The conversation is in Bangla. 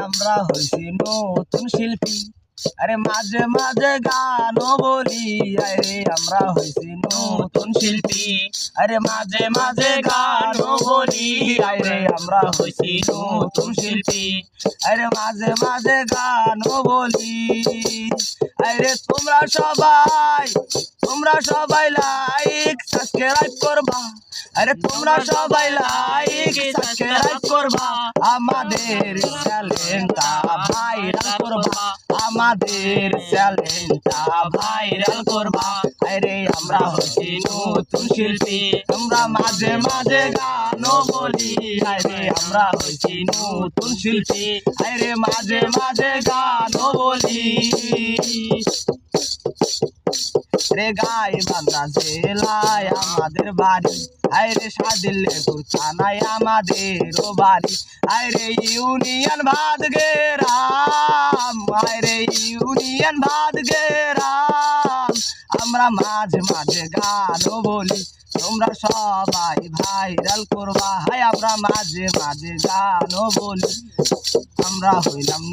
আমরা হইছি নতুন শিল্পী, আরে মাঝে মাঝে গানও বলি। আরে আমরা হইছি নতুন শিল্পী, আরে মাঝে মাঝে গানও বলি। আরে আমরা হইছি নতুন শিল্পী, আরে মাঝে মাঝে গানও বলি। আরে তোমরা সবাই লাইক সাবস্ক্রাইব করবা। আরে তোমরা সবাই লাইক সাবস্ক্রাইব করবা, আমাদের চ্যানেলটা ভাইরাল করবা, আমাদের চ্যানেলটা ভাইরাল করবা। আরে আমরা হইছি নতুন শিল্পী, আমরা মাঝে মাঝে গানও বলি। আরে আমরা হইছি নতুন শিল্পী, আরে মাঝে মাঝে গানও বলি। রে গাইবান্ধা জেলায় আমাদের বাড়ি, আরে সাদিল্লেপুর থানায় আমাদেরও বাড়ি। আরে ইউনিয়ন ভাদগেরাম, আরে ইউনিয়ন ভাদগেরাম। আমরা মাঝে মাঝে গানও বলি, তোমরা সবাই ভাইরাল করবা। হাই আমরা মাঝে মাঝে গানও বলি, আমরা হইলাম